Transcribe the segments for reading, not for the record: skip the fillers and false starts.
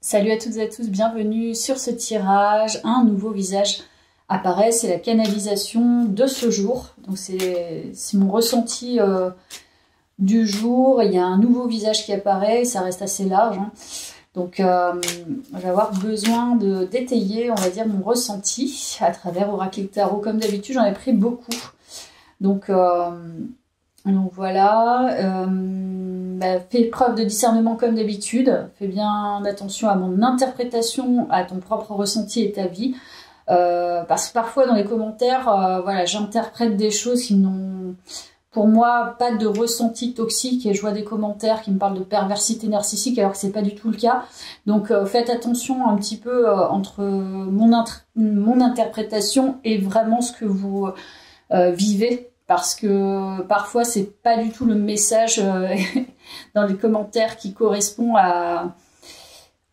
Salut à toutes et à tous, bienvenue sur ce tirage. Un nouveau visage apparaît, c'est la canalisation de ce jour. Donc c'est mon ressenti du jour. Il y a un nouveau visage qui apparaît, ça reste assez large. Donc je vais avoir besoin d'étayer, on va dire, mon ressenti à travers Oracle Tarot. Comme d'habitude, j'en ai pris beaucoup. Donc voilà, fais preuve de discernement comme d'habitude, fais bien attention à mon interprétation, à ton propre ressenti et ta vie, parce que parfois dans les commentaires, voilà, j'interprète des choses qui n'ont, pour moi, pas de ressenti toxique, et je vois des commentaires qui me parlent de perversité narcissique alors que c'est pas du tout le cas. Donc faites attention un petit peu entre mon interprétation et vraiment ce que vous vivez. Parce que parfois c'est pas du tout le message dans les commentaires qui correspond à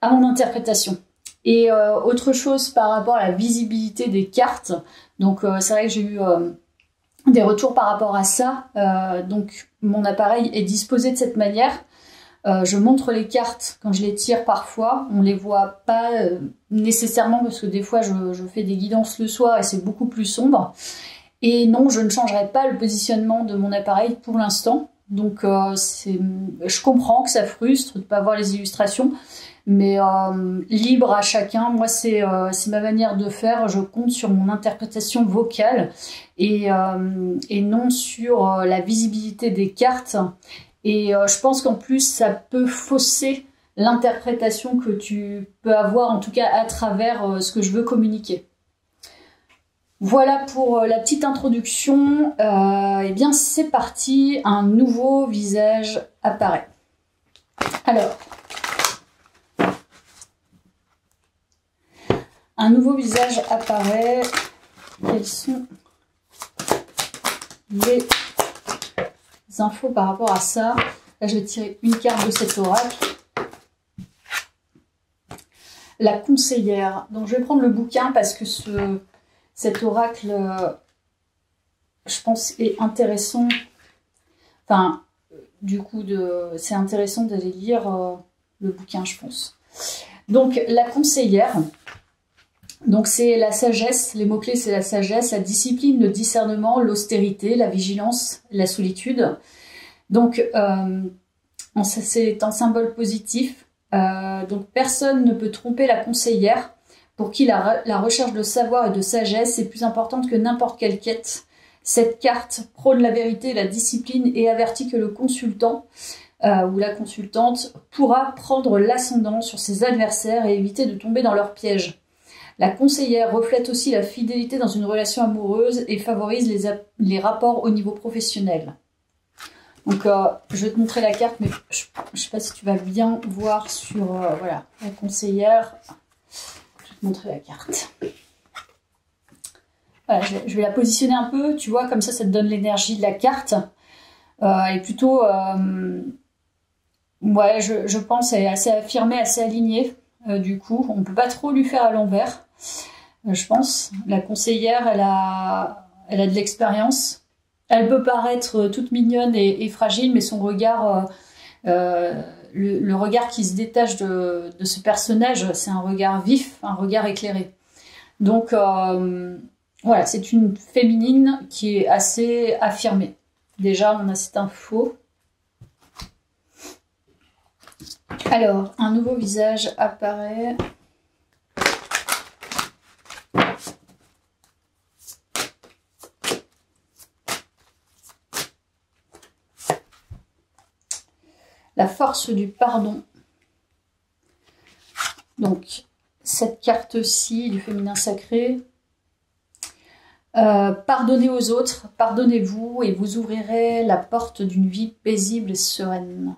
mon interprétation. Et autre chose par rapport à la visibilité des cartes, donc c'est vrai que j'ai eu des retours par rapport à ça. Donc mon appareil est disposé de cette manière. Je montre les cartes quand je les tire parfois, on les voit pas nécessairement parce que des fois je fais des guidances le soir et c'est beaucoup plus sombre. Et non, je ne changerai pas le positionnement de mon appareil pour l'instant. Donc je comprends que ça frustre de ne pas voir les illustrations, mais libre à chacun. Moi, c'est ma manière de faire. Je compte sur mon interprétation vocale et non sur la visibilité des cartes. Et je pense qu'en plus, ça peut fausser l'interprétation que tu peux avoir, en tout cas à travers ce que je veux communiquer. Voilà pour la petite introduction. Eh bien, c'est parti. Un nouveau visage apparaît. Alors, un nouveau visage apparaît. Quelles sont les infos par rapport à ça? Là, je vais tirer une carte de cet oracle. La conseillère. Donc, je vais prendre le bouquin parce que cet oracle, je pense, est intéressant. Enfin, du coup, c'est intéressant d'aller lire le bouquin, je pense. Donc, la conseillère, donc c'est la sagesse. Les mots-clés, c'est la sagesse, la discipline, le discernement, l'austérité, la vigilance, la solitude. Donc, c'est un symbole positif. Donc, personne ne peut tromper la conseillère, pour qui la recherche de savoir et de sagesse est plus importante que n'importe quelle quête. Cette carte prône la vérité et la discipline et avertit que le consultant ou la consultante pourra prendre l'ascendant sur ses adversaires et éviter de tomber dans leurs pièges. La conseillère reflète aussi la fidélité dans une relation amoureuse et favorise les rapports au niveau professionnel. Donc je vais te montrer la carte, mais je ne sais pas si tu vas bien voir sur voilà, la conseillère. Montrer la carte. Voilà, je vais la positionner un peu, tu vois, comme ça te donne l'énergie de la carte. Et plutôt, ouais, je pense, elle est assez affirmée, assez alignée. Du coup, on ne peut pas trop lui faire à l'envers. Je pense, la conseillère, elle a de l'expérience. Elle peut paraître toute mignonne et fragile, mais son regard... le regard qui se détache de ce personnage, c'est un regard vif, un regard éclairé. Donc voilà, c'est une féminine qui est assez affirmée. Déjà, on a cette info. Alors, un nouveau visage apparaît. La force du pardon. Donc, cette carte-ci du féminin sacré. Pardonnez aux autres, pardonnez-vous et vous ouvrirez la porte d'une vie paisible et sereine.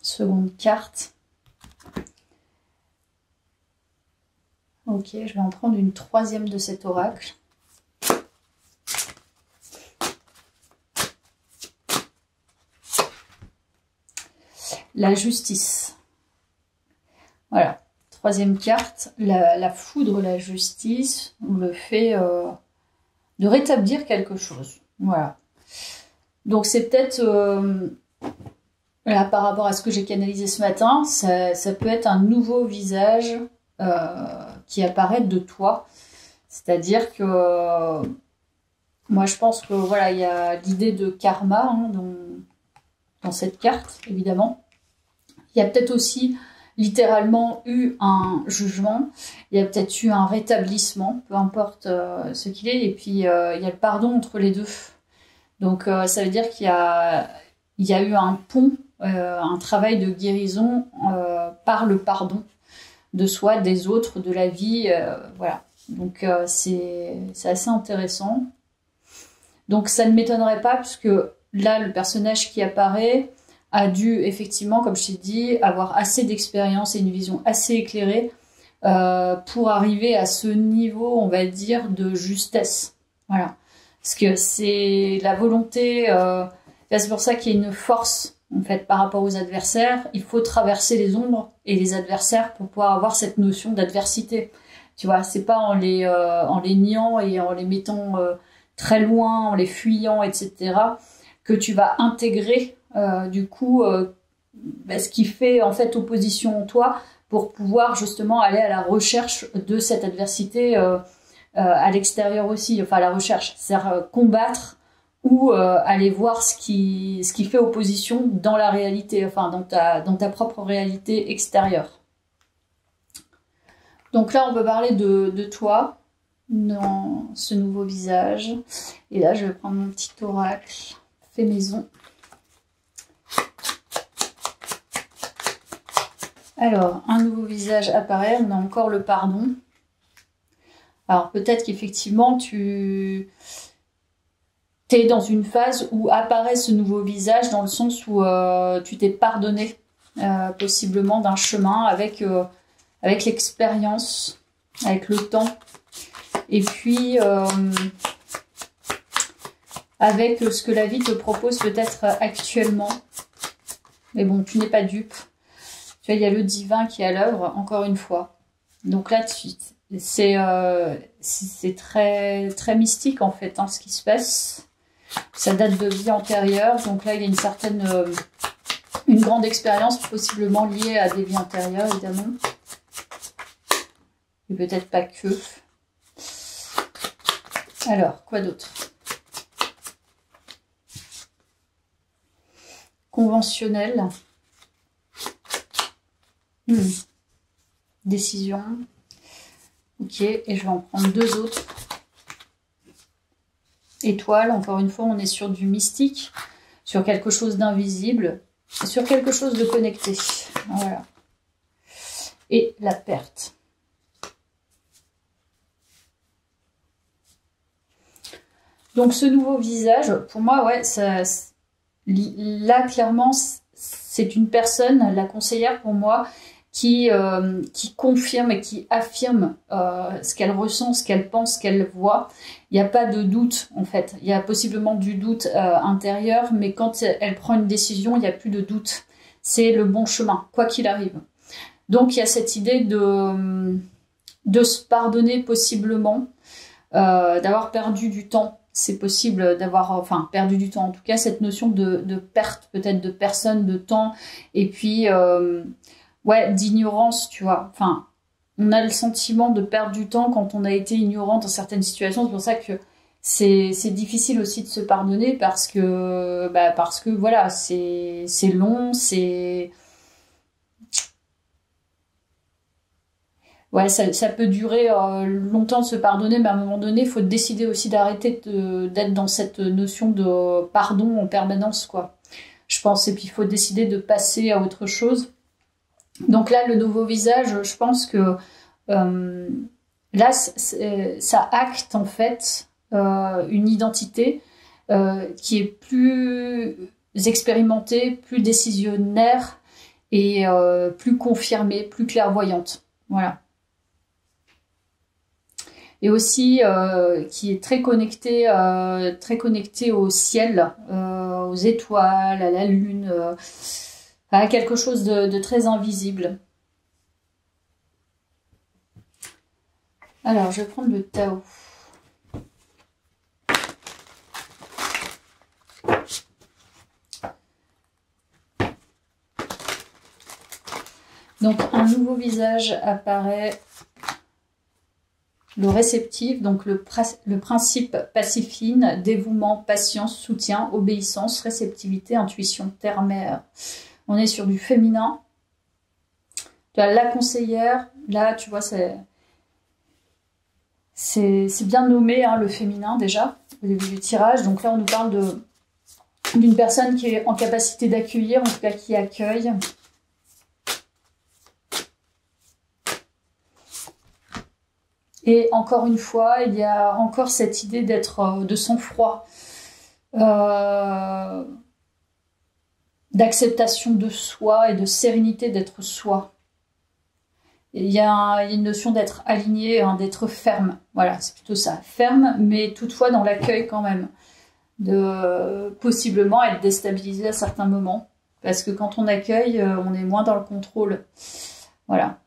Seconde carte. Ok, je vais en prendre une troisième de cet oracle. La justice. Voilà. Troisième carte, la foudre, la justice, le fait de rétablir quelque chose. Voilà. Donc c'est peut-être Là, par rapport à ce que j'ai canalisé ce matin, ça peut être un nouveau visage qui apparaît de toi. C'est-à-dire que moi, je pense que voilà, il y a l'idée de karma hein, dans cette carte, évidemment. Il y a peut-être aussi littéralement eu un jugement, il y a peut-être eu un rétablissement, peu importe ce qu'il est, et puis il y a le pardon entre les deux. Donc ça veut dire il y a eu un pont, un travail de guérison par le pardon de soi, des autres, de la vie, voilà. Donc c'est assez intéressant. Donc ça ne m'étonnerait pas, puisque là, le personnage qui apparaît a dû effectivement, comme je t'ai dit, avoir assez d'expérience et une vision assez éclairée pour arriver à ce niveau, on va dire, de justesse. Voilà. Parce que c'est la volonté, c'est pour ça qu'il y a une force, en fait, par rapport aux adversaires. Il faut traverser les ombres et les adversaires pour pouvoir avoir cette notion d'adversité. Tu vois, c'est pas en les niant et en les mettant très loin, en les fuyant, etc., que tu vas intégrer du coup ce qui fait en fait opposition en toi pour pouvoir justement aller à la recherche de cette adversité à l'extérieur aussi, enfin la recherche, c'est-à-dire combattre ou aller voir ce qui fait opposition dans la réalité, enfin dans ta propre réalité extérieure. Donc là on peut parler de toi dans ce nouveau visage, et là je vais prendre mon petit oracle fait maison. Alors, un nouveau visage apparaît, on a encore le pardon. Alors peut-être qu'effectivement tu es dans une phase où apparaît ce nouveau visage, dans le sens où tu t'es pardonné possiblement d'un chemin avec l'expérience, avec le temps, et puis avec ce que la vie te propose peut-être actuellement. Mais bon, tu n'es pas dupe. Tu vois, il y a le divin qui est à l'œuvre, encore une fois. Donc là, c'est très, très mystique, en fait, hein, ce qui se passe. Ça date de vie antérieure. Donc là, il y a une grande expérience, possiblement liée à des vies antérieures, évidemment. Et peut-être pas que. Alors, quoi d'autre? Conventionnel. Décision. Ok, et je vais en prendre deux autres. Étoile, encore une fois, on est sur du mystique, sur quelque chose d'invisible, sur quelque chose de connecté. Voilà. Et la perte. Donc ce nouveau visage, pour moi, ouais, là, clairement, c'est une personne, la conseillère pour moi, qui confirme et qui affirme ce qu'elle ressent, ce qu'elle pense, ce qu'elle voit. Il n'y a pas de doute, en fait. Il y a possiblement du doute intérieur, mais quand elle prend une décision, il n'y a plus de doute. C'est le bon chemin, quoi qu'il arrive. Donc, il y a cette idée de se pardonner possiblement, d'avoir perdu du temps. C'est possible d'avoir, perdu du temps. En tout cas, cette notion de perte, peut-être de personne, de temps, et puis... ouais, d'ignorance, tu vois. Enfin, on a le sentiment de perdre du temps quand on a été ignorant dans certaines situations. C'est pour ça que c'est difficile aussi de se pardonner, parce que voilà, c'est long, c'est... Ouais, ça peut durer longtemps de se pardonner, mais à un moment donné, il faut décider aussi d'arrêter d'être dans cette notion de pardon en permanence, quoi. Je pense, et puis il faut décider de passer à autre chose. Donc là, le nouveau visage, je pense que là, ça acte en fait une identité qui est plus expérimentée, plus décisionnaire et plus confirmée, plus clairvoyante. Voilà. Et aussi qui est très connectée au ciel, aux étoiles, à la lune, à quelque chose de très invisible. Alors, je vais prendre le Tao. Donc un nouveau visage apparaît, le réceptif, donc le principe Pasifine, dévouement, patience, soutien, obéissance, réceptivité, intuition, terre-mère. On est sur du féminin. Tu as la conseillère, là tu vois c'est bien nommé hein, le féminin déjà, au début du tirage. Donc là on nous parle d'une personne qui est en capacité d'accueillir, en tout cas qui accueille. Et encore une fois, il y a encore cette idée d'être de sang-froid, d'acceptation de soi et de sérénité d'être soi. Il y a une notion d'être aligné, hein, d'être ferme. Voilà, c'est plutôt ça. Ferme, mais toutefois dans l'accueil quand même. De possiblement être déstabilisé à certains moments. Parce que quand on accueille, on est moins dans le contrôle. Voilà.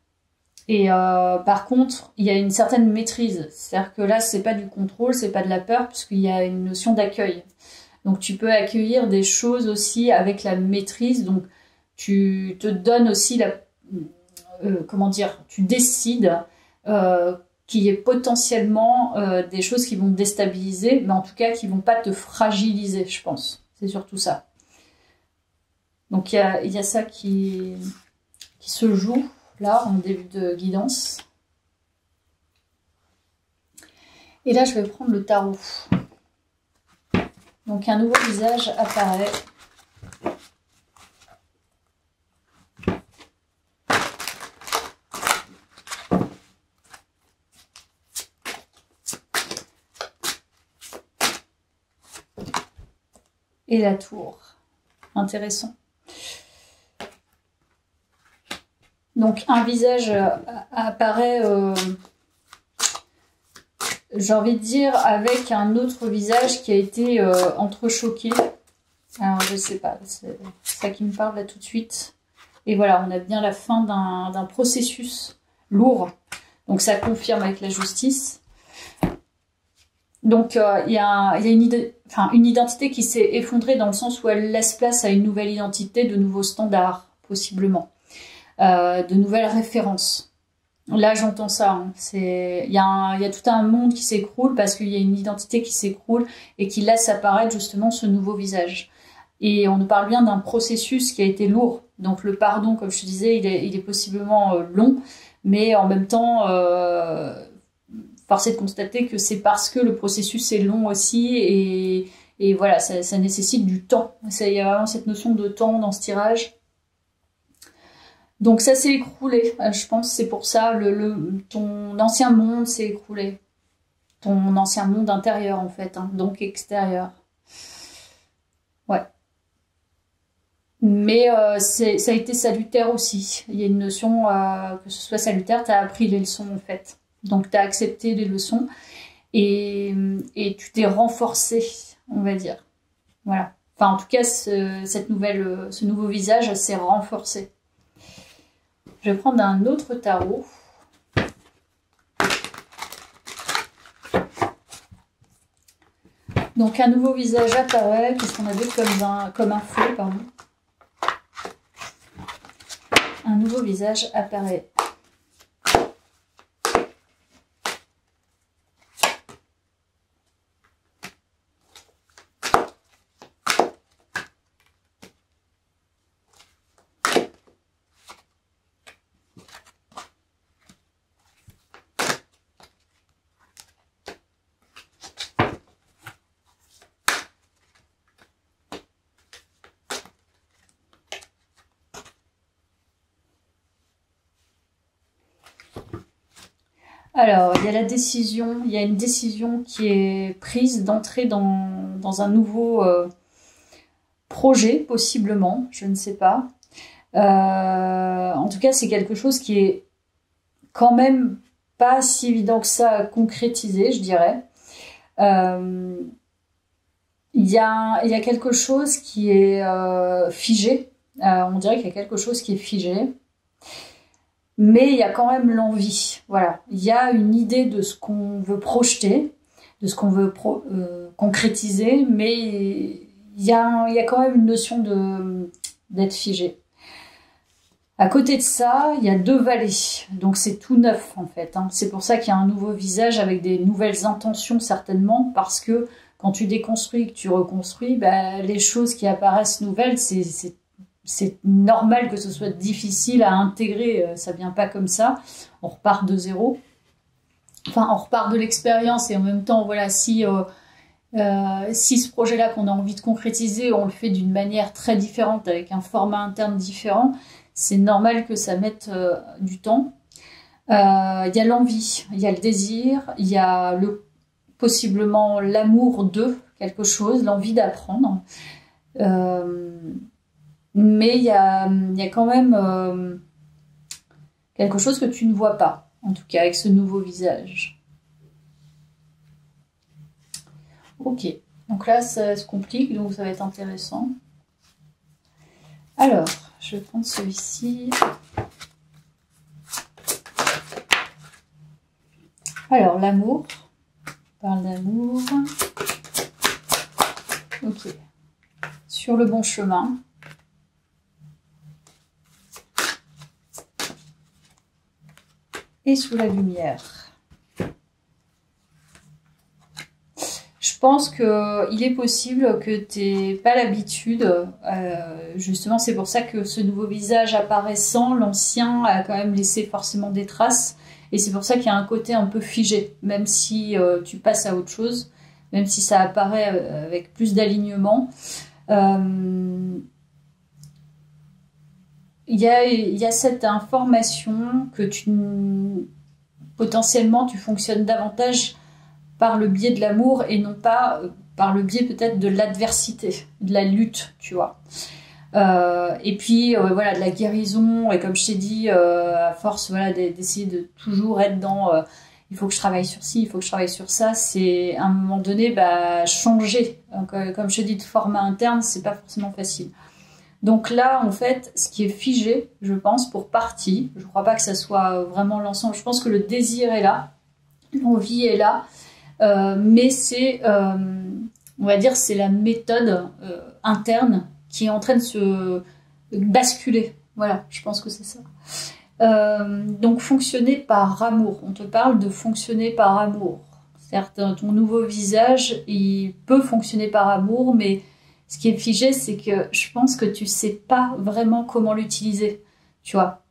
Et par contre, il y a une certaine maîtrise. C'est-à-dire que là, c'est pas du contrôle, c'est pas de la peur, puisqu'il y a une notion d'accueil. Donc tu peux accueillir des choses aussi avec la maîtrise. Donc tu te donnes aussi la... comment dire, tu décides qu'il y ait potentiellement des choses qui vont te déstabiliser, mais en tout cas qui vont pas te fragiliser, je pense. C'est surtout ça. Donc il y a ça qui se joue là en début de guidance. Et là je vais prendre le tarot. Donc un nouveau visage apparaît. Et la tour. Intéressant. Donc un visage apparaît, j'ai envie de dire, avec un autre visage qui a été entrechoqué. Alors je sais pas, c'est ça qui me parle là tout de suite. Et voilà, on a bien la fin d'un processus lourd. Donc ça confirme avec la justice. Donc il y a une identité qui s'est effondrée dans le sens où elle laisse place à une nouvelle identité, de nouveaux standards, possiblement. De nouvelles références. Là, j'entends ça. Hein. Il y a tout un monde qui s'écroule parce qu'il y a une identité qui s'écroule et qui laisse apparaître justement ce nouveau visage. Et on nous parle bien d'un processus qui a été lourd. Donc le pardon, comme je te disais, il est possiblement long, mais en même temps, force est de constater que c'est parce que le processus est long aussi et voilà, ça nécessite du temps. Il y a vraiment cette notion de temps dans ce tirage. Donc ça s'est écroulé, je pense, c'est pour ça, ton ancien monde s'est écroulé. Ton ancien monde intérieur, en fait, hein, donc extérieur. Ouais. Mais ça a été salutaire aussi. Il y a une notion, que ce soit salutaire, tu as appris les leçons, en fait. Donc tu as accepté les leçons et tu t'es renforcé, on va dire. Voilà. Enfin, en tout cas, ce nouveau visage s'est renforcé. Je vais prendre un autre tarot. Donc un nouveau visage apparaît. Qu'est-ce qu'on avait comme info, pardon. Un nouveau visage apparaît. Alors, il y a la décision, il y a une décision qui est prise d'entrer dans un nouveau projet, possiblement, je ne sais pas. En tout cas, c'est quelque chose qui est quand même pas si évident que ça à concrétiser, je dirais. Il y a quelque chose qui est figé. On dirait qu'il y a quelque chose qui est figé. Mais il y a quand même l'envie. Voilà. Il y a une idée de ce qu'on veut projeter, de ce qu'on veut concrétiser, mais il y a quand même une notion d'être figé. À côté de ça, il y a 2 vallées, donc c'est tout neuf en fait. Hein. C'est pour ça qu'il y a un nouveau visage avec des nouvelles intentions certainement, parce que quand tu déconstruis, que tu reconstruis, bah, les choses qui apparaissent nouvelles, c'est normal que ce soit difficile à intégrer, ça vient pas comme ça, on repart de zéro. Enfin, on repart de l'expérience et en même temps, voilà, si ce projet-là qu'on a envie de concrétiser, on le fait d'une manière très différente, avec un format interne différent, c'est normal que ça mette du temps. Il y a l'envie, il y a le désir, il y a possiblement l'amour de quelque chose, l'envie d'apprendre. Mais il y a quand même quelque chose que tu ne vois pas, en tout cas avec ce nouveau visage. Ok, donc là ça se complique, donc ça va être intéressant. Alors, je vais prendre celui-ci. Alors, l'amour. On parle d'amour. Ok. Sur le bon chemin. Et sous la lumière. Je pense qu'il est possible que tu n'aies pas l'habitude, justement c'est pour ça que ce nouveau visage apparaissant, l'ancien a quand même laissé forcément des traces, et c'est pour ça qu'il y a un côté un peu figé, même si tu passes à autre chose, même si ça apparaît avec plus d'alignement. Il y a cette information que potentiellement tu fonctionnes davantage par le biais de l'amour et non pas par le biais peut-être de l'adversité, de la lutte, tu vois. Et puis voilà, de la guérison, et comme je t'ai dit, à force voilà, d'essayer de toujours être dans il faut que je travaille sur ci, il faut que je travaille sur ça, c'est à un moment donné changer. Donc, comme je te dis, de format interne, c'est pas forcément facile. Donc là, en fait, ce qui est figé, je pense, pour partie, je crois pas que ça soit vraiment l'ensemble, je pense que le désir est là, l'envie est là, mais c'est, on va dire, c'est la méthode interne qui est en train de se basculer. Voilà, je pense que c'est ça. Donc fonctionner par amour. On te parle de fonctionner par amour. Certes, ton nouveau visage, il peut fonctionner par amour, mais ce qui est figé, c'est que je pense que tu sais pas vraiment comment l'utiliser. Tu vois,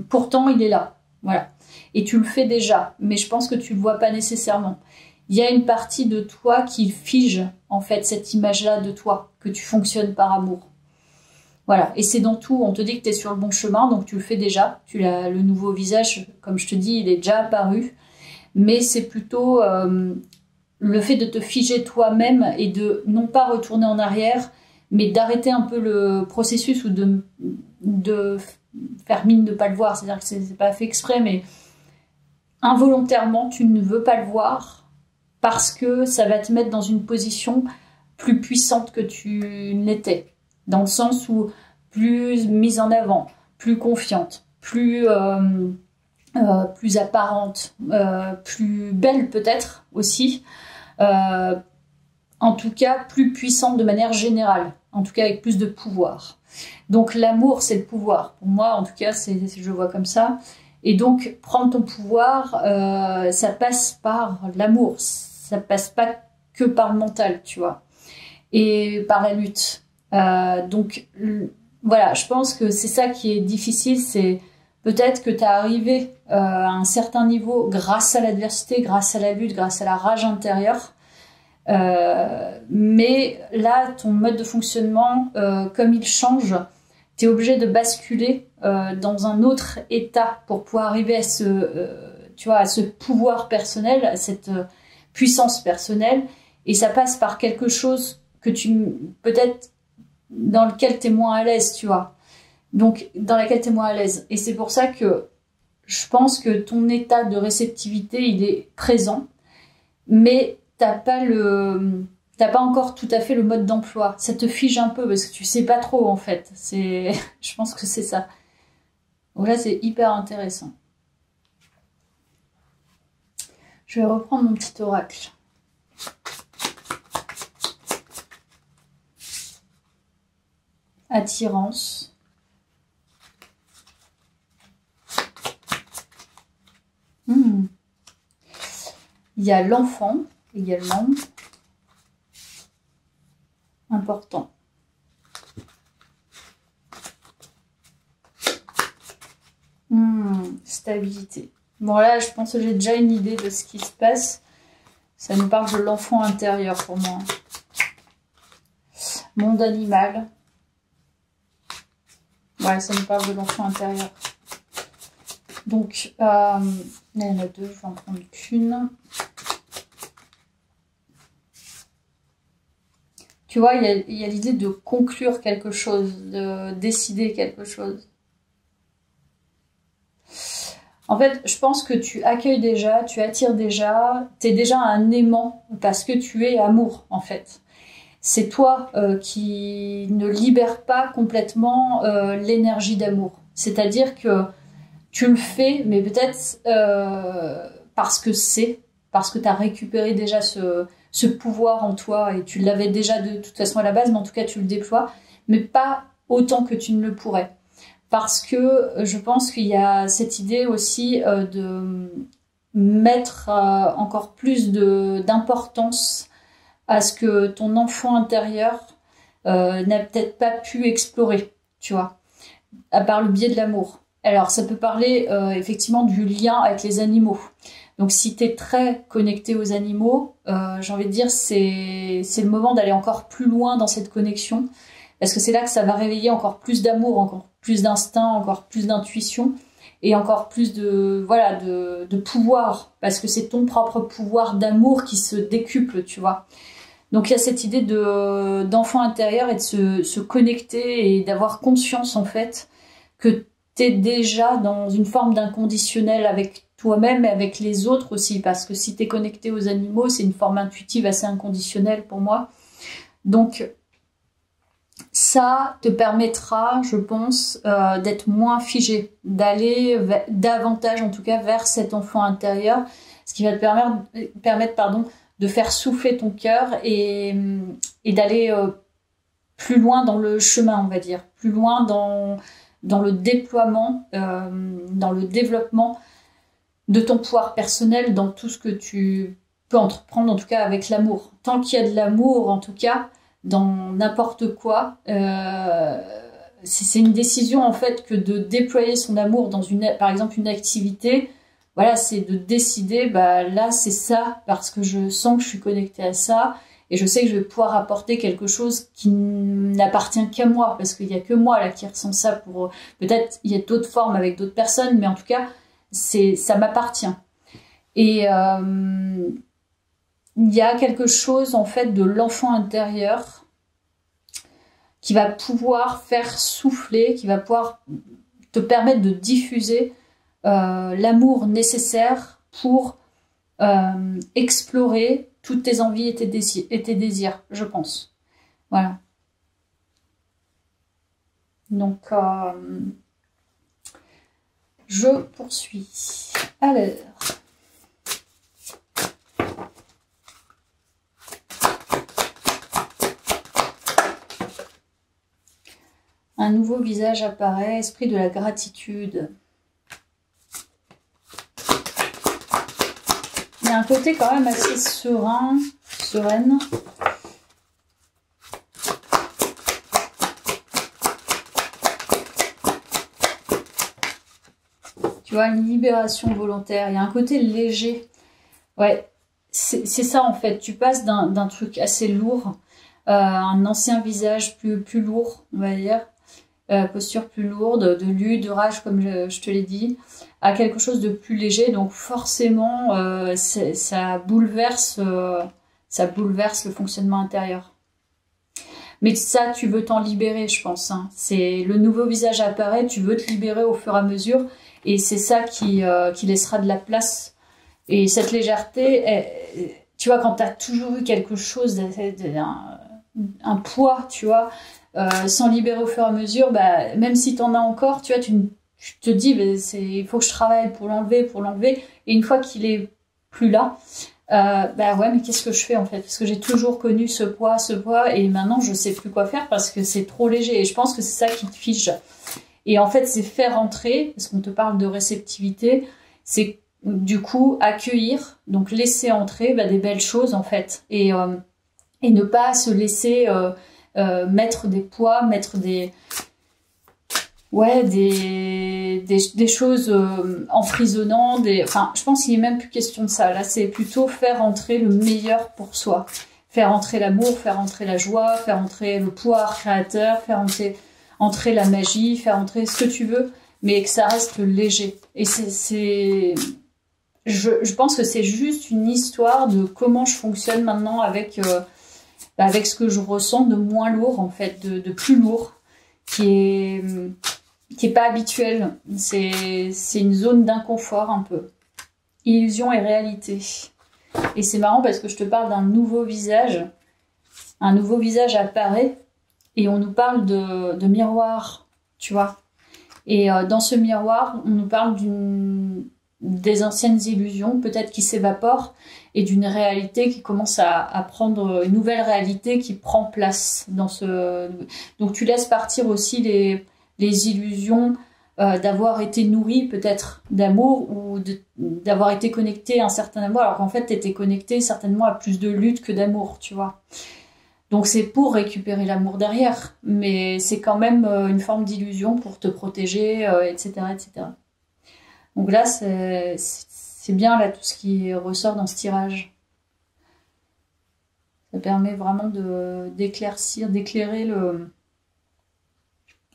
pourtant il est là. Voilà. Et tu le fais déjà, mais je pense que tu le vois pas nécessairement. Il y a une partie de toi qui fige, en fait, cette image-là de toi, que tu fonctionnes par amour. Voilà. Et c'est dans tout. On te dit que tu es sur le bon chemin, donc tu le fais déjà. Le nouveau visage, comme je te dis, il est déjà apparu. Mais c'est plutôt le fait de te figer toi-même et de non pas retourner en arrière, mais d'arrêter un peu le processus ou de faire mine de pas le voir. C'est-à-dire que c'est pas fait exprès, mais involontairement, tu ne veux pas le voir parce que ça va te mettre dans une position plus puissante que tu l'étais. Dans le sens où plus mise en avant, plus confiante, plus apparente, plus belle peut-être aussi. En tout cas, plus puissante de manière générale. En tout cas, avec plus de pouvoir. Donc l'amour, c'est le pouvoir. Pour moi, en tout cas, je le vois comme ça. Et donc, prendre ton pouvoir, ça passe par l'amour. Ça passe pas que par le mental, tu vois. Et par la lutte. Donc, voilà, je pense que c'est ça qui est difficile. C'est peut-être que tu as arrivé à un certain niveau grâce à l'adversité, grâce à la lutte, grâce à la rage intérieure. Mais là, ton mode de fonctionnement, comme il change, tu es obligé de basculer dans un autre état pour pouvoir arriver à à ce pouvoir personnel, à cette puissance personnelle. Et ça passe par quelque chose que peut-être dans lequel tu es moins à l'aise, tu vois. Donc, dans laquelle tu es moins à l'aise. Et c'est pour ça que je pense que ton état de réceptivité, il est présent, mais t'as pas encore tout à fait le mode d'emploi. Ça te fige un peu parce que tu sais pas trop, en fait. Je pense que c'est ça. Donc là, c'est hyper intéressant. Je vais reprendre mon petit oracle. Attirance. Il y a l'enfant également. Important. Stabilité. Bon là, je pense que j'ai déjà une idée de ce qui se passe. Ça nous parle de l'enfant intérieur pour moi. Monde animal. Ouais, ça nous parle de l'enfant intérieur. Donc, là, il y en a deux, je vais en prendre qu'une. Tu vois, il y a l'idée de conclure quelque chose, de décider quelque chose. En fait, je pense que tu accueilles déjà, tu attires déjà, tu es déjà un aimant parce que tu es amour, en fait. C'est toi qui ne libère pas complètement l'énergie d'amour. C'est-à-dire que tu le fais, mais peut-être parce que tu as récupéré déjà ce pouvoir en toi et tu l'avais déjà de toute façon à la base, mais en tout cas tu le déploies, mais pas autant que tu ne le pourrais. Parce que je pense qu'il y a cette idée aussi de mettre encore plus d'importance à ce que ton enfant intérieur n'a peut-être pas pu explorer, tu vois, à part le biais de l'amour. Alors ça peut parler effectivement du lien avec les animaux. Donc si tu es très connecté aux animaux, j'ai envie de dire c'est le moment d'aller encore plus loin dans cette connexion. Parce que c'est là que ça va réveiller encore plus d'amour, encore plus d'instinct, encore plus d'intuition et encore plus de pouvoir. Parce que c'est ton propre pouvoir d'amour qui se décuple, tu vois. Donc il y a cette idée d'enfant intérieur et de se connecter et d'avoir conscience en fait que tu es déjà dans une forme d'inconditionnel avec toi-même et avec les autres aussi. Parce que si tu es connecté aux animaux, c'est une forme intuitive assez inconditionnelle pour moi. Donc ça te permettra, je pense, d'être moins figé, d'aller davantage, en tout cas, vers cet enfant intérieur, ce qui va te permettre de faire souffler ton cœur et d'aller plus loin dans le chemin, on va dire, plus loin dans le déploiement, dans le développement de ton pouvoir personnel, dans tout ce que tu peux entreprendre, en tout cas avec l'amour. Tant qu'il y a de l'amour, en tout cas, dans n'importe quoi, c'est une décision en fait que de déployer son amour dans par exemple une activité. Voilà, c'est de décider, là c'est ça parce que je sens que je suis connectée à ça et je sais que je vais pouvoir apporter quelque chose qui n'appartient qu'à moi parce qu'il n'y a que moi là qui ressens ça. Peut-être il y a d'autres formes avec d'autres personnes, mais en tout cas ça m'appartient. Et il y a quelque chose en fait de l'enfant intérieur qui va pouvoir faire souffler, qui va pouvoir te permettre de diffuser l'amour nécessaire pour explorer toutes tes envies et tes désirs, je pense. Voilà. Donc, je poursuis. Alors... Un nouveau visage apparaît, esprit de la gratitude. Il y a un côté quand même assez sereine. Tu vois, une libération volontaire. Il y a un côté léger. Ouais, c'est ça en fait. Tu passes d'un truc assez lourd, un ancien visage plus lourd, on va dire. Posture plus lourde, de lutte, de rage comme je te l'ai dit, à quelque chose de plus léger. Donc forcément, ça bouleverse le fonctionnement intérieur. Mais ça, tu veux t'en libérer, je pense. Hein. C'est le nouveau visage apparaît, tu veux te libérer au fur et à mesure, et c'est ça qui laissera de la place. Et cette légèreté, tu vois, quand tu as toujours eu quelque chose, un poids, tu vois, s'en libérer au fur et à mesure, même si tu en as encore, tu vois, tu te dis, il faut que je travaille pour l'enlever, et une fois qu'il est plus là, ouais, mais qu'est-ce que je fais en fait? Parce que j'ai toujours connu ce poids, et maintenant je sais plus quoi faire parce que c'est trop léger, et je pense que c'est ça qui te fige. Et en fait, c'est faire entrer, parce qu'on te parle de réceptivité, c'est du coup, accueillir, donc laisser entrer des belles choses en fait, et ne pas se laisser mettre des poids, mettre des choses emprisonnantes. Enfin, je pense qu'il n'est même plus question de ça. Là, c'est plutôt faire entrer le meilleur pour soi, faire entrer l'amour, faire entrer la joie, faire entrer le pouvoir créateur, faire entrer la magie, faire entrer ce que tu veux, mais que ça reste léger. Et je pense que c'est juste une histoire de comment je fonctionne maintenant avec ce que je ressens de moins lourd, en fait, de plus lourd, qui est pas habituel. C'est une zone d'inconfort un peu. Illusion et réalité. Et c'est marrant parce que je te parle d'un nouveau visage. Un nouveau visage apparaît et on nous parle de miroir, tu vois. Et dans ce miroir, on nous parle des anciennes illusions, peut-être qui s'évaporent, et d'une réalité qui commence à prendre une nouvelle réalité qui prend place dans ce. Donc tu laisses partir aussi les illusions d'avoir été nourri peut-être d'amour ou d'avoir été connecté à un certain amour, alors qu'en fait tu étais connecté certainement à plus de lutte que d'amour, tu vois. Donc c'est pour récupérer l'amour derrière, mais c'est quand même une forme d'illusion pour te protéger, etc., etc. Donc là, c'est bien là tout ce qui ressort dans ce tirage. Ça permet vraiment d'éclaircir, d'éclairer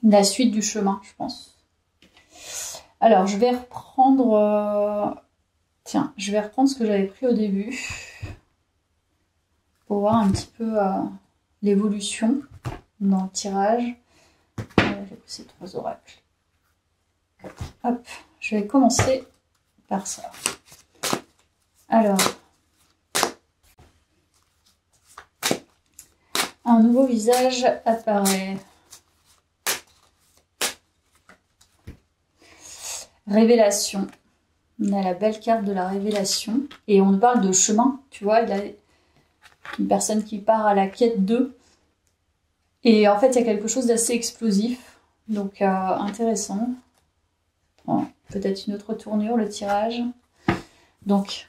la suite du chemin, je pense. Alors, je vais reprendre... Tiens, je vais reprendre ce que j'avais pris au début pour voir un petit peu l'évolution dans le tirage. J'ai poussé 3 oracles. Hop, je vais commencer par ça. Alors, un nouveau visage apparaît. Révélation. On a la belle carte de la révélation. Et on nous parle de chemin, tu vois, il y a une personne qui part à la quête d'eux. Et en fait, il y a quelque chose d'assez explosif. Donc, intéressant. Peut-être une autre tournure, le tirage. Donc,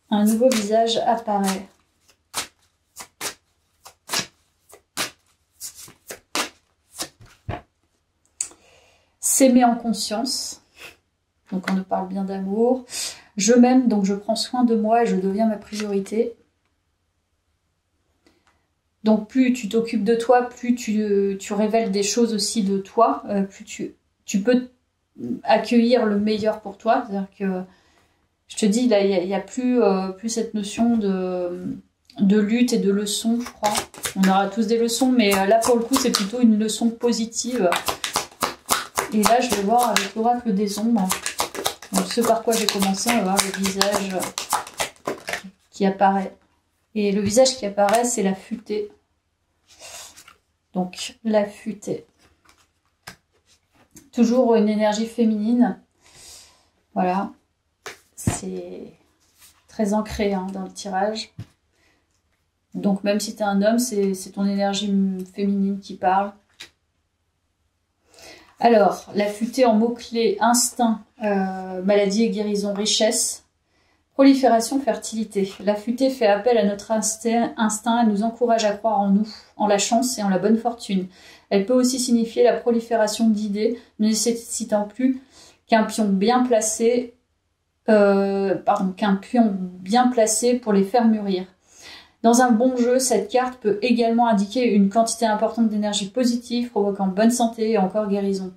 un nouveau visage apparaît. S'aimer en conscience. Donc, on nous parle bien d'amour. Je m'aime, donc je prends soin de moi et je deviens ma priorité. Donc, plus tu t'occupes de toi, plus tu révèles des choses aussi de toi, plus tu peux accueillir le meilleur pour toi. C'est-à-dire que, je te dis, là, il n'y a plus cette notion de lutte et de leçon, je crois. On aura tous des leçons, mais là, pour le coup, c'est plutôt une leçon positive. Et là, je vais voir avec l'oracle des ombres. Donc, ce par quoi j'ai commencé, on va voir le visage qui apparaît. Et le visage qui apparaît, c'est la futée. Donc, la futée. Toujours une énergie féminine. Voilà. C'est très ancré dans le tirage. Donc, même si tu es un homme, c'est ton énergie féminine qui parle. Alors, la futée en mots-clés, instinct, maladie et guérison, richesse, prolifération, fertilité. La futée fait appel à notre instinct, elle nous encourage à croire en nous, en la chance et en la bonne fortune. Elle peut aussi signifier la prolifération d'idées, ne nécessitant plus qu'un pion bien placé, pour les faire mûrir. Dans un bon jeu, cette carte peut également indiquer une quantité importante d'énergie positive, provoquant bonne santé et encore guérison.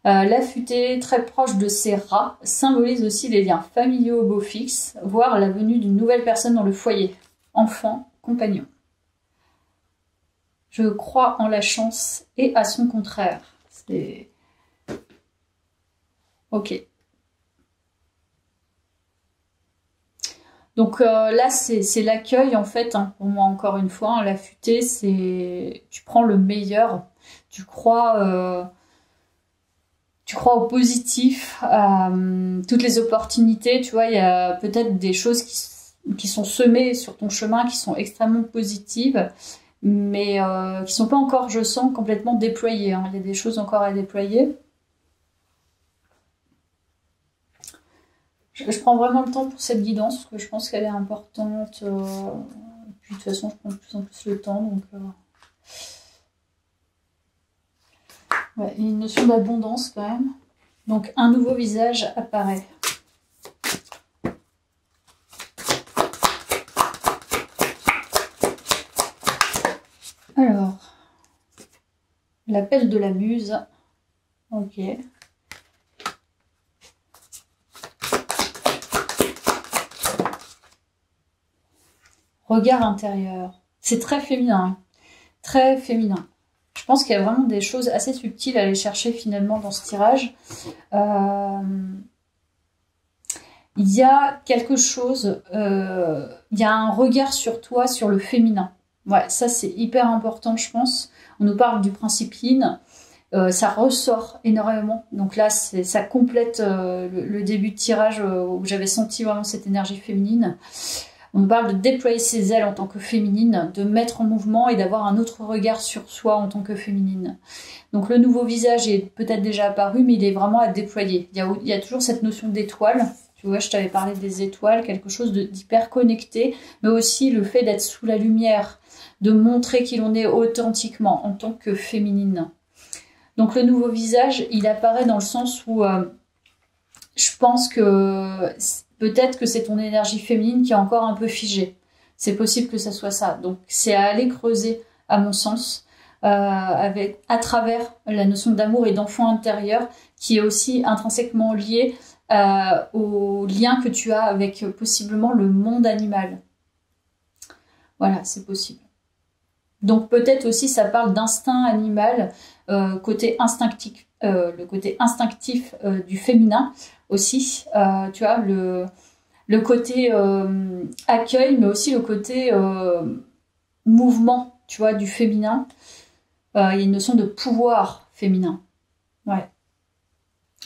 La futée, très proche de ces rats, symbolise aussi les liens familiaux beaux fixes, voire la venue d'une nouvelle personne dans le foyer, enfant, compagnon. Je crois en la chance et à son contraire. C'est... Ok. Donc là, c'est l'accueil, en fait, pour moi, encore une fois. La futée, c'est... Tu prends le meilleur, tu crois au positif, à toutes les opportunités. Tu vois, il y a peut-être des choses qui sont semées sur ton chemin, qui sont extrêmement positives, mais qui ne sont pas encore, je sens, complètement déployées. Il y a des choses encore à déployer. Je prends vraiment le temps pour cette guidance, parce que je pense qu'elle est importante. Puis de toute façon, je prends de plus en plus le temps, donc... Ouais, il y a une notion d'abondance quand même. Donc, un nouveau visage apparaît. Alors, l'appel de la muse. Ok. Regard intérieur. C'est très féminin. Très féminin. Je pense qu'il y a vraiment des choses assez subtiles à aller chercher finalement dans ce tirage. Il y a quelque chose, il y a un regard sur toi, sur le féminin. Ouais, ça c'est hyper important, je pense. On nous parle du principe yin, ça ressort énormément. Donc là, ça complète le début de tirage où j'avais senti vraiment cette énergie féminine. On nous parle de déployer ses ailes en tant que féminine, de mettre en mouvement et d'avoir un autre regard sur soi en tant que féminine. Donc le nouveau visage est peut-être déjà apparu, mais il est vraiment à déployer. Il y a toujours cette notion d'étoile. Tu vois, je t'avais parlé des étoiles, quelque chose d'hyper connecté, mais aussi le fait d'être sous la lumière, de montrer qui l'on est authentiquement en tant que féminine. Donc le nouveau visage, il apparaît dans le sens où je pense que peut-être que c'est ton énergie féminine qui est encore un peu figée. C'est possible que ça soit ça. Donc c'est à aller creuser, à mon sens, à travers la notion d'amour et d'enfant intérieur, qui est aussi intrinsèquement liée au lien que tu as avec possiblement le monde animal. Voilà, c'est possible. Donc peut-être aussi ça parle d'instinct animal, côté instinctif, le côté instinctif du féminin aussi, tu vois, le côté accueil, mais aussi le côté mouvement, tu vois, du féminin. Il y a une notion de pouvoir féminin. Ouais,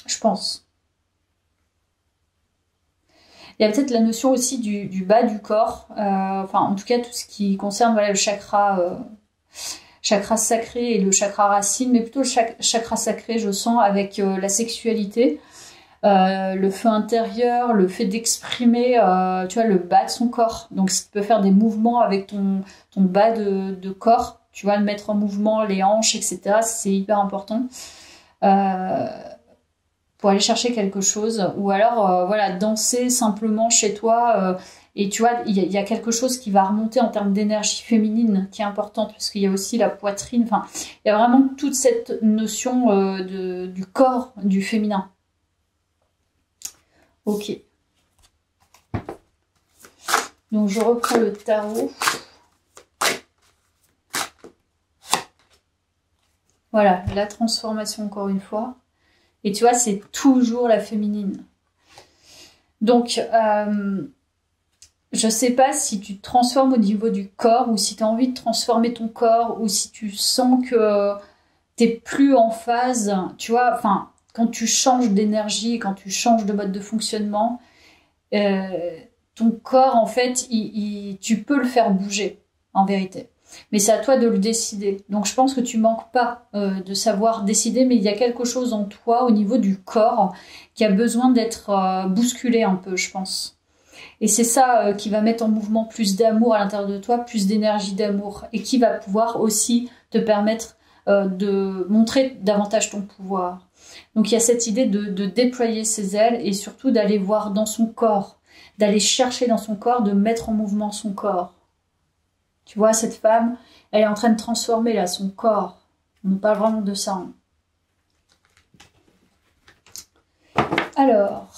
je pense. Il y a peut-être la notion aussi du bas du corps, enfin en tout cas tout ce qui concerne voilà, le chakra sacré et le chakra racine, mais plutôt le chakra sacré, je sens, avec la sexualité, le feu intérieur, le fait d'exprimer, tu vois, le bas de son corps. Donc si tu peux faire des mouvements avec ton bas de corps, tu vois, le mettre en mouvement, les hanches, etc., c'est hyper important. Pour aller chercher quelque chose, ou alors voilà, danser simplement chez toi, et tu vois, il y a quelque chose qui va remonter en termes d'énergie féminine qui est importante, parce qu'il y a aussi la poitrine, enfin, il y a vraiment toute cette notion du corps, du féminin. Ok. Donc je reprends le tarot. Voilà, la transformation encore une fois. Et tu vois, c'est toujours la féminine. Donc, je sais pas si tu te transformes au niveau du corps ou si tu as envie de transformer ton corps ou si tu sens que tu n'es plus en phase. Tu vois, enfin, quand tu changes d'énergie, quand tu changes de mode de fonctionnement, ton corps, en fait, tu peux le faire bouger, en vérité. Mais c'est à toi de le décider. Donc je pense que tu manques pas de savoir décider, mais il y a quelque chose en toi au niveau du corps qui a besoin d'être bousculé un peu, je pense. Et c'est ça qui va mettre en mouvement plus d'amour à l'intérieur de toi, plus d'énergie d'amour, et qui va pouvoir aussi te permettre de montrer davantage ton pouvoir. Donc il y a cette idée de déployer ses ailes et surtout d'aller voir dans son corps, d'aller chercher dans son corps, de mettre en mouvement son corps. Tu vois, cette femme, elle est en train de transformer là son corps. On nous parle vraiment de ça. Alors,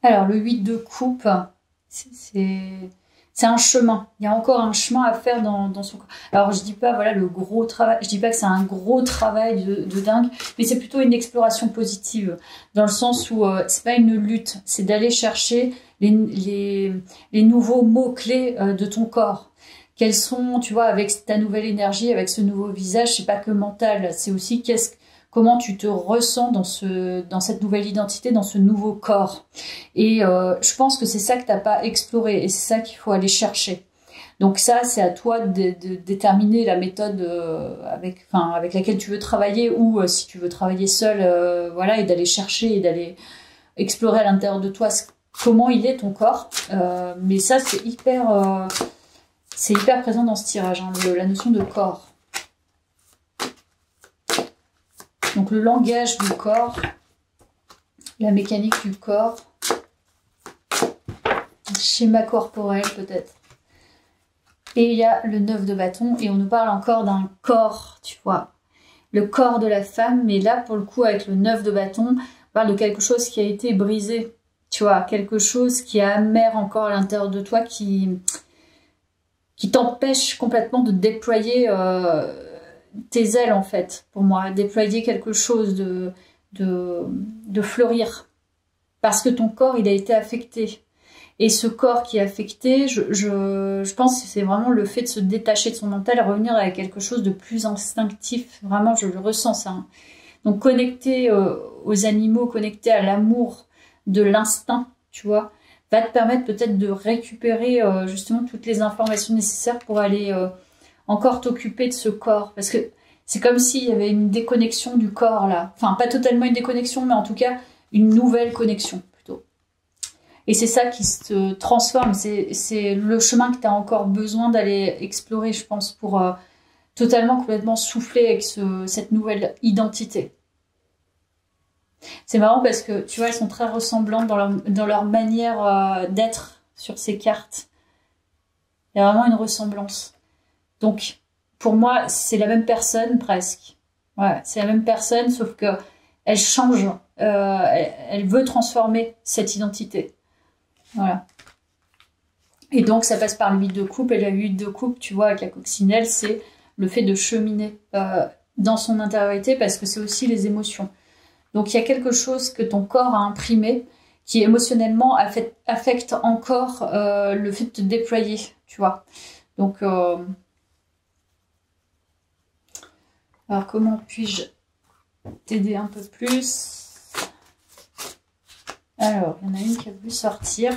le 8 de coupe, c'est un chemin. Il y a encore un chemin à faire dans son corps. Alors, je dis pas, voilà, le gros travail. Je dis pas que c'est un gros travail de dingue, mais c'est plutôt une exploration positive. Dans le sens où c'est pas une lutte, c'est d'aller chercher les nouveaux mots-clés de ton corps. Quels sont, tu vois, avec ta nouvelle énergie, avec ce nouveau visage, c'est pas que mental, c'est aussi comment tu te ressens dans cette nouvelle identité, dans ce nouveau corps. Et je pense que c'est ça que tu n'as pas exploré et c'est ça qu'il faut aller chercher. Donc ça, c'est à toi de déterminer la méthode avec laquelle tu veux travailler, ou si tu veux travailler seul, voilà, et d'aller chercher et d'aller explorer à l'intérieur de toi comment il est ton corps. Mais ça, c'est hyper présent dans ce tirage, hein, la notion de corps. Donc le langage du corps, la mécanique du corps, le schéma corporel peut-être. Et il y a le 9 de bâton, et on nous parle encore d'un corps, tu vois. Le corps de la femme, mais là, pour le coup, avec le 9 de bâton, on parle de quelque chose qui a été brisé, tu vois. Quelque chose qui est amer encore à l'intérieur de toi, qui t'empêche complètement de déployer tes ailes, en fait, pour moi. Déployer quelque chose, de fleurir. Parce que ton corps, il a été affecté. Et ce corps qui est affecté, je pense que c'est vraiment le fait de se détacher de son mental et revenir à quelque chose de plus instinctif. Vraiment, je le ressens, ça. Hein. Donc, connecter aux animaux, connecter à l'amour de l'instinct, tu vois, va te permettre peut-être de récupérer justement toutes les informations nécessaires pour aller encore t'occuper de ce corps. Parce que c'est comme s'il y avait une déconnexion du corps, là. Enfin, pas totalement une déconnexion, mais en tout cas, une nouvelle connexion. Et c'est ça qui se transforme, c'est le chemin que tu as encore besoin d'aller explorer, je pense, pour totalement, complètement souffler avec cette nouvelle identité. C'est marrant parce que, tu vois, elles sont très ressemblantes dans leur manière d'être sur ces cartes. Il y a vraiment une ressemblance. Donc, pour moi, c'est la même personne, presque. Ouais, c'est la même personne, sauf que elle change, elle veut transformer cette identité. Voilà. Et donc, ça passe par le 8 de coupe. Et la 8 de coupe, tu vois, avec la coccinelle, c'est le fait de cheminer dans son intériorité, parce que c'est aussi les émotions. Donc, il y a quelque chose que ton corps a imprimé qui émotionnellement affecte encore le fait de te déployer, tu vois. Donc, alors, comment puis-je t'aider un peu plus ? Alors, il y en a une qui a voulu sortir.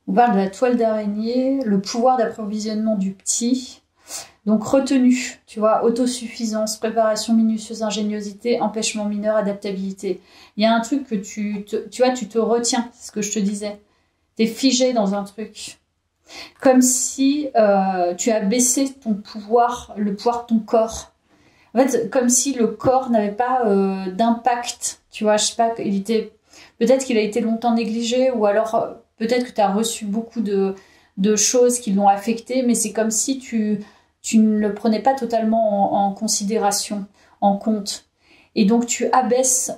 On parle de la toile d'araignée, le pouvoir d'approvisionnement du petit. Donc, retenue, tu vois, autosuffisance, préparation minutieuse, ingéniosité, empêchement mineur, adaptabilité. Il y a un truc que tu vois, tu te retiens, c'est ce que je te disais. Tu es figé dans un truc. Comme si tu as baissé ton pouvoir, le pouvoir de ton corps. En fait, comme si le corps n'avait pas d'impact. Tu vois, je sais pas, peut-être qu'il a été longtemps négligé, ou alors peut-être que tu as reçu beaucoup de choses qui l'ont affecté, mais c'est comme si tu ne le prenais pas totalement en considération, en compte. Et donc tu abaisses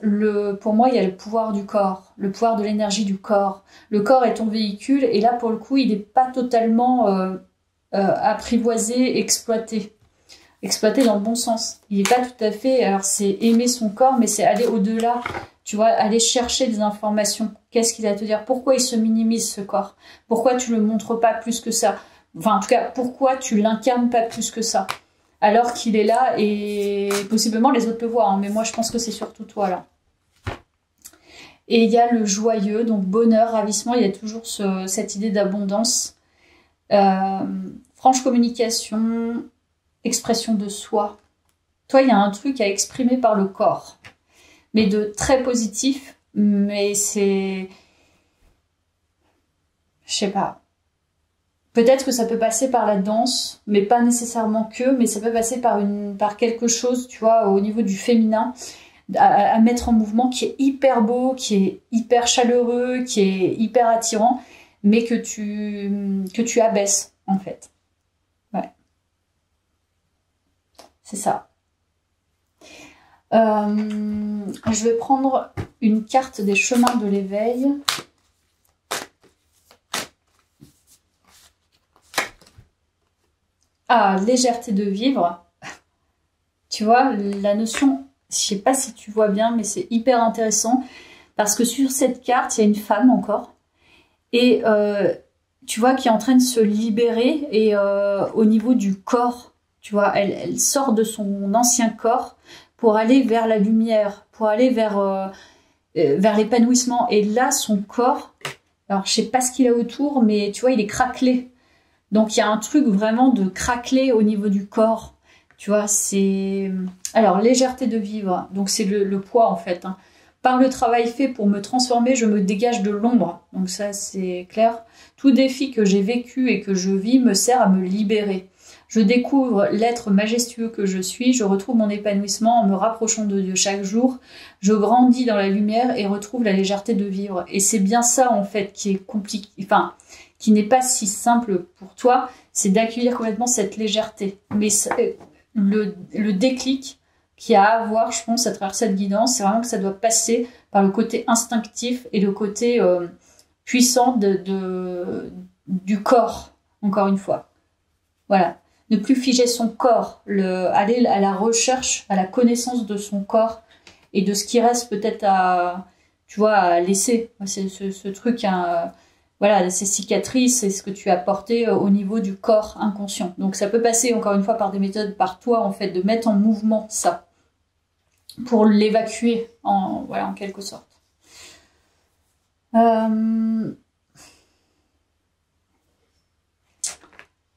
pour moi, il y a le pouvoir du corps, le pouvoir de l'énergie du corps. Le corps est ton véhicule, et là, pour le coup, il n'est pas totalement apprivoisé, exploité. Exploité dans le bon sens. Il n'est pas tout à fait... Alors, c'est aimer son corps, mais c'est aller au-delà. Tu vois, aller chercher des informations. Qu'est-ce qu'il a à te dire? Pourquoi il se minimise, ce corps? Pourquoi tu le montres pas plus que ça? Enfin, en tout cas, pourquoi tu l'incarnes pas plus que ça? Alors qu'il est là, et possiblement les autres le voient, hein, mais moi, je pense que c'est surtout toi, là. Et il y a le joyeux, donc bonheur, ravissement. Il y a toujours cette idée d'abondance. Franche communication, expression de soi. Toi, il y a un truc à exprimer par le corps, mais de très positif, mais c'est... Je sais pas. Peut-être que ça peut passer par la danse, mais pas nécessairement mais ça peut passer par quelque chose, tu vois, au niveau du féminin, à mettre en mouvement, qui est hyper beau, qui est hyper chaleureux, qui est hyper attirant, mais que tu abaisses, en fait. Ouais. C'est ça. Je vais prendre une carte des chemins de l'éveil. Ah, légèreté de vivre. Tu vois, la notion, je sais pas si tu vois bien, mais c'est hyper intéressant, parce que sur cette carte, il y a une femme encore, et tu vois, qui est en train de se libérer, et au niveau du corps, tu vois, elle sort de son ancien corps pour aller vers la lumière, pour aller vers l'épanouissement. Et là, son corps, alors je sais pas ce qu'il a autour, mais tu vois, il est craquelé. Donc il y a un truc vraiment de craquelé au niveau du corps. Tu vois, c'est... Alors, légèreté de vivre, donc c'est le poids en fait. Hein. Par le travail fait pour me transformer, je me dégage de l'ombre. Donc ça, c'est clair. Tout défi que j'ai vécu et que je vis me sert à me libérer. Je découvre l'être majestueux que je suis, je retrouve mon épanouissement en me rapprochant de Dieu chaque jour. Je grandis dans la lumière et retrouve la légèreté de vivre. Et c'est bien ça en fait qui est compliqué, enfin, qui n'est pas si simple pour toi, c'est d'accueillir complètement cette légèreté. Mais le déclic qu'il y a à avoir, je pense, à travers cette guidance, c'est vraiment que ça doit passer par le côté instinctif et le côté puissant du corps, encore une fois. Voilà. Ne plus figer son corps, aller à la recherche, à la connaissance de son corps et de ce qui reste peut-être à laisser. C'est ce truc, voilà, ces cicatrices, c'est ce que tu as porté au niveau du corps inconscient. Donc ça peut passer, encore une fois, par des méthodes, par toi, en fait, de mettre en mouvement ça, pour l'évacuer, voilà, en quelque sorte.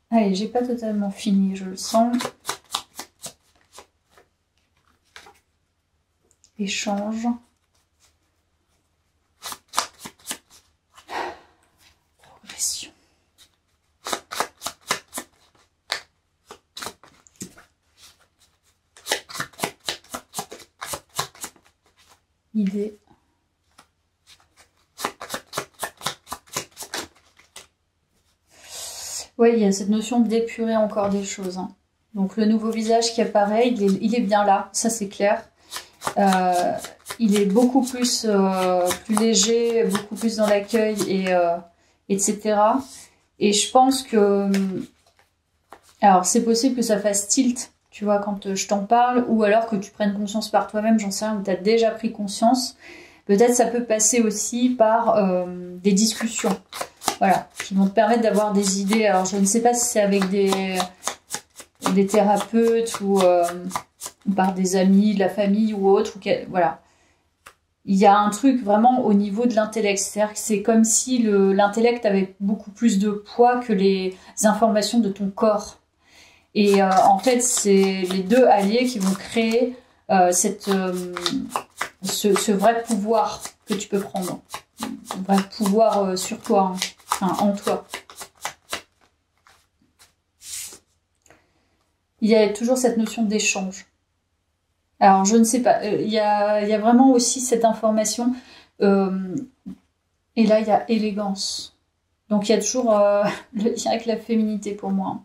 Allez, j'ai pas totalement fini, je le sens. Échange. Progression. Idée. Oui, il y a cette notion d'épurer encore des choses. Hein. Donc le nouveau visage qui apparaît, il est bien là, ça c'est clair. Il est beaucoup plus léger, beaucoup plus dans l'accueil, etc. Et je pense que... Alors c'est possible que ça fasse tilt, tu vois, quand je t'en parle, ou alors que tu prennes conscience par toi-même, j'en sais rien, ou tu as déjà pris conscience. Peut-être ça peut passer aussi par des discussions. Voilà, qui vont te permettre d'avoir des idées. Alors, je ne sais pas si c'est avec des thérapeutes ou par des amis, de la famille ou autre. Voilà. Il y a un truc vraiment au niveau de l'intellect. C'est-à-dire que c'est comme si l'intellect avait beaucoup plus de poids que les informations de ton corps. Et en fait, c'est les deux alliés qui vont créer ce vrai pouvoir que tu peux prendre. Un vrai pouvoir sur toi. Hein. Enfin, en toi. Il y a toujours cette notion d'échange. Alors, je ne sais pas. Il y a vraiment aussi cette information. Et là, il y a élégance. Donc, il y a toujours le lien avec la féminité pour moi.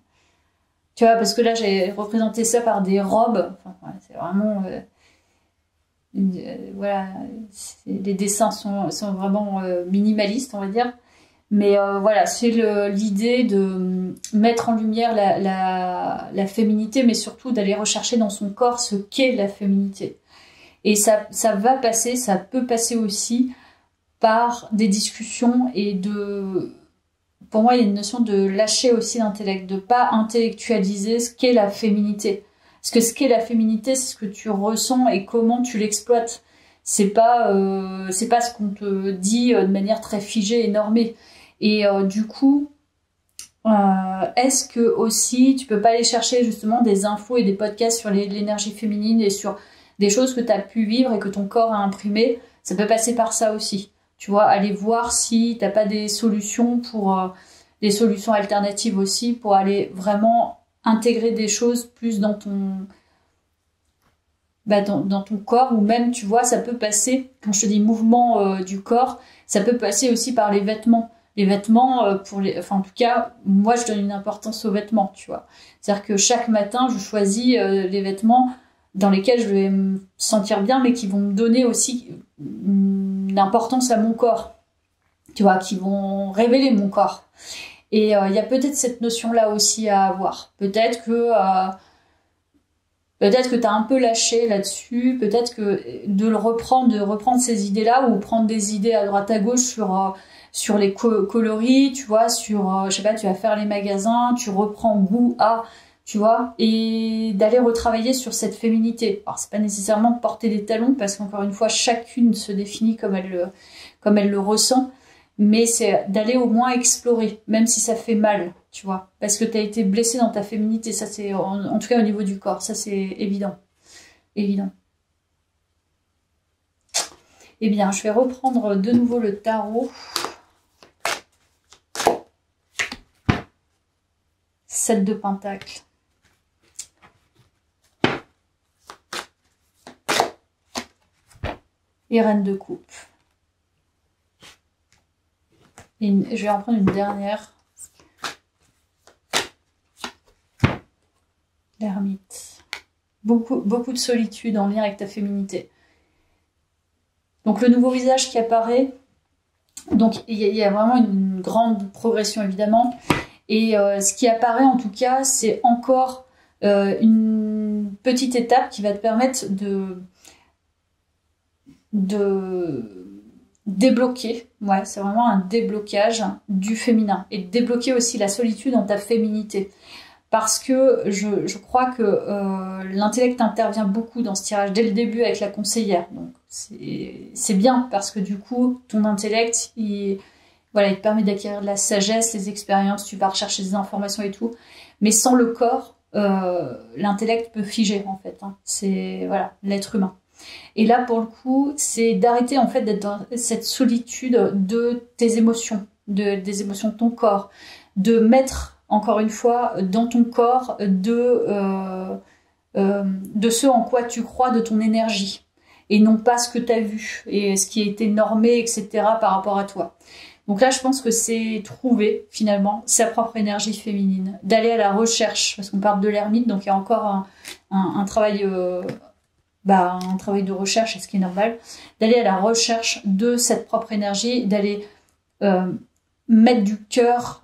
Tu vois, parce que là, j'ai représenté ça par des robes. Enfin, voilà, c'est vraiment... voilà, les dessins sont vraiment minimalistes, on va dire. Mais voilà, c'est l'idée de mettre en lumière la féminité, mais surtout d'aller rechercher dans son corps ce qu'est la féminité. Et ça va passer, ça peut passer aussi par des discussions et pour moi, il y a une notion de lâcher aussi l'intellect, de pas intellectualiser ce qu'est la féminité. Parce que ce qu'est la féminité, c'est ce que tu ressens et comment tu l'exploites. C'est pas ce qu'on te dit de manière très figée et normée. Et du coup, est-ce que aussi tu peux pas aller chercher justement des infos et des podcasts sur l'énergie féminine et sur des choses que tu as pu vivre et que ton corps a imprimé? Ça peut passer par ça aussi. Tu vois, aller voir si t'as pas des solutions des solutions alternatives aussi pour aller vraiment intégrer des choses plus dans ton dans ton corps, ou même, tu vois, ça peut passer, quand je te dis mouvement du corps, ça peut passer aussi par les vêtements. Les vêtements, enfin en tout cas, moi je donne une importance aux vêtements, tu vois. C'est-à-dire que chaque matin, je choisis les vêtements dans lesquels je vais me sentir bien, mais qui vont me donner aussi une importance à mon corps, tu vois, qui vont révéler mon corps. Et il y a peut-être cette notion-là aussi à avoir. Peut-être que tu as un peu lâché là-dessus, peut-être que de reprendre ces idées-là, ou prendre des idées à droite à gauche sur les coloris, tu vois, je sais pas, tu vas faire les magasins, tu reprends goût à, tu vois, et d'aller retravailler sur cette féminité. Alors, c'est pas nécessairement porter des talons, parce qu'encore une fois, chacune se définit comme elle le ressent, mais c'est d'aller au moins explorer, même si ça fait mal, tu vois, parce que tu as été blessé dans ta féminité, ça c'est, en tout cas au niveau du corps, ça c'est évident, évident. Eh bien, je vais reprendre de nouveau le tarot. 7 de Pentacle. Et Reine de Coupe. Et je vais en prendre une dernière. L'ermite. Beaucoup de solitude en lien avec ta féminité. Donc le nouveau visage qui apparaît. Donc il y a vraiment une grande progression évidemment. Et ce qui apparaît en tout cas, c'est encore une petite étape qui va te permettre de débloquer, ouais, c'est vraiment un déblocage du féminin et de débloquer aussi la solitude dans ta féminité. Parce que je crois que l'intellect intervient beaucoup dans ce tirage dès le début avec la conseillère. Donc c'est bien parce que du coup, ton intellect, voilà, il te permet d'acquérir de la sagesse, les expériences, tu vas rechercher des informations et tout. Mais sans le corps, l'intellect peut figer en fait. Hein. C'est voilà, l'être humain. Et là, pour le coup, c'est d'arrêter en fait d'être dans cette solitude de tes émotions, des émotions de ton corps, de mettre encore une fois dans ton corps de ce en quoi tu crois, de ton énergie, et non pas ce que tu as vu et ce qui a été normé, etc. par rapport à toi. Donc là, je pense que c'est trouver finalement sa propre énergie féminine, d'aller à la recherche, parce qu'on parle de l'ermite, donc il y a encore un travail, un travail de recherche, ce qui est normal, d'aller à la recherche de cette propre énergie, d'aller mettre du cœur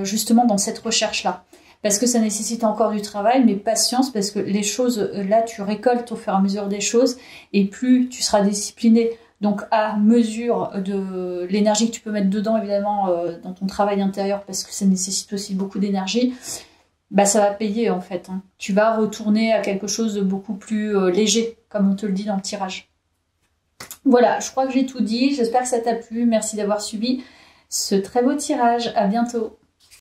justement dans cette recherche-là. Parce que ça nécessite encore du travail, mais patience, parce que les choses, là, tu récoltes au fur et à mesure des choses, et plus tu seras discipliné. Donc à mesure de l'énergie que tu peux mettre dedans, évidemment, dans ton travail intérieur, parce que ça nécessite aussi beaucoup d'énergie, bah ça va payer en fait. Hein. Tu vas retourner à quelque chose de beaucoup plus léger, comme on te le dit dans le tirage. Voilà, je crois que j'ai tout dit. J'espère que ça t'a plu. Merci d'avoir suivi ce très beau tirage. À bientôt.